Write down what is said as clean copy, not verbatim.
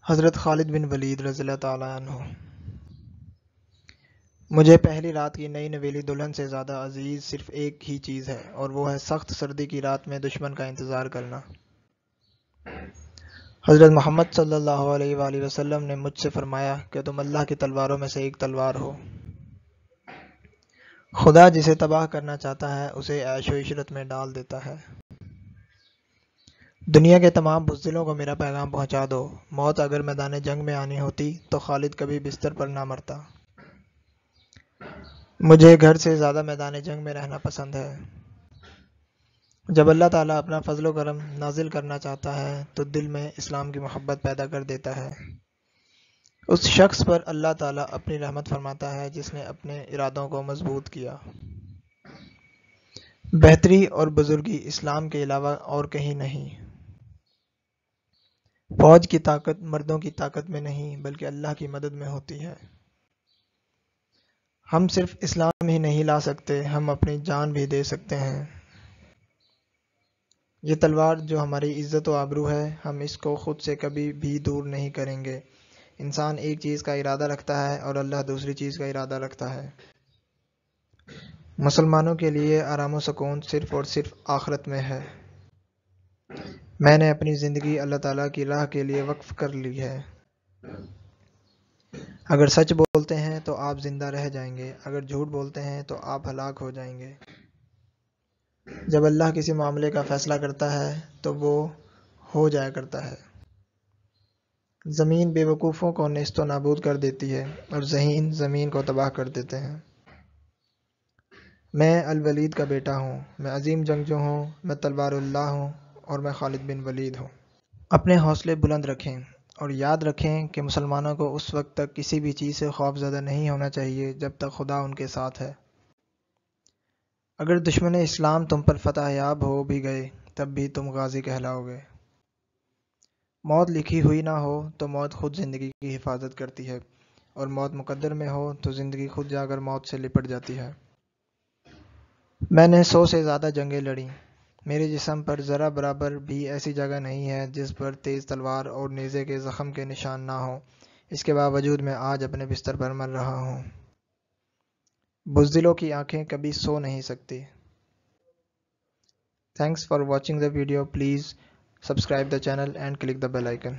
حضرت خالد بن ولید رضی اللہ تعالیٰ عنہ۔ مجھے پہلی رات کی نئی نویلی دلہن سے زیادہ عزیز صرف ایک ہی چیز ہے، اور وہ ہے سخت سردی کی رات میں دشمن کا انتظار کرنا۔ حضرت محمد صلی اللہ علیہ وآلہ وسلم نے مجھ سے فرمایا کہ تم اللہ کی تلواروں میں سے ایک تلوار ہو۔ خدا جسے تباہ کرنا چاہتا ہے اسے عیش و عشرت میں ڈال دیتا ہے۔ دنیا کے تمام بزدلوں کو میرا پیغام پہنچا دو، موت اگر میدان جنگ میں آنی ہوتی تو خالد کبھی بستر پر نہ مرتا۔ مجھے گھر سے زیادہ میدان جنگ میں رہنا پسند ہے۔ جب اللہ تعالیٰ اپنا فضل و کرم نازل کرنا چاہتا ہے تو دل میں اسلام کی محبت پیدا کر دیتا ہے۔ اس شخص پر اللہ تعالیٰ اپنی رحمت فرماتا ہے جس نے اپنے ارادوں کو مضبوط کیا۔ بہتری اور بزرگی اسلام کے علاوہ اور کہیں نہیں۔ فوج کی طاقت مردوں کی طاقت میں نہیں بلکہ اللہ کی مدد میں ہوتی ہے۔ ہم صرف اسلام ہی نہیں لا سکتے، ہم اپنی جان بھی دے سکتے ہیں۔ یہ تلوار جو ہماری عزت و آبرو ہے، ہم اس کو خود سے کبھی بھی دور نہیں کریں گے۔ انسان ایک چیز کا ارادہ رکھتا ہے اور اللہ دوسری چیز کا ارادہ رکھتا ہے۔ مسلمانوں کے لیے آرام و سکون صرف اور صرف آخرت میں ہے۔ میں نے اپنی زندگی اللہ تعالیٰ کی راہ کے لیے وقف کر لی ہے۔ اگر سچ بولتے ہیں تو آپ زندہ رہ جائیں گے، اگر جھوٹ بولتے ہیں تو آپ ہلاک ہو جائیں گے۔ جب اللہ کسی معاملے کا فیصلہ کرتا ہے تو وہ ہو جایا کرتا ہے۔ زمین بے وقوفوں کو نیست و نابود کر دیتی ہے اور ذہین زمین کو تباہ کر دیتے ہیں۔ میں الولید کا بیٹا ہوں، میں عظیم جنگجو ہوں، میں تلوار اللہ ہوں اور میں خالد بن ولید ہوں۔ اپنے حوصلے بلند رکھیں اور یاد رکھیں کہ مسلمانوں کو اس وقت تک کسی بھی چیز سے خوف زدہ نہیں ہونا چاہیے جب تک خدا ان کے ساتھ ہے۔ اگر دشمن اسلام تم پر فتح یاب ہو بھی گئے تب بھی تم غازی کہلاؤ گے۔ موت لکھی ہوئی نہ ہو تو موت خود زندگی کی حفاظت کرتی ہے، اور موت مقدر میں ہو تو زندگی خود جا کر موت سے لپٹ جاتی ہے۔ میں نے 100 سے زیادہ جنگیں لڑیں، میرے جسم پر ذرا برابر بھی ایسی جگہ نہیں ہے جس پر تیز تلوار اور نیزے کے زخم کے نشان نہ ہوں۔ اس کے باوجود میں آج اپنے بستر پر مر رہا ہوں۔ بزدلوں کی آنکھیں کبھی سو نہیں سکتی۔ Thanks for watching the video. Please subscribe the channel and click the bell icon.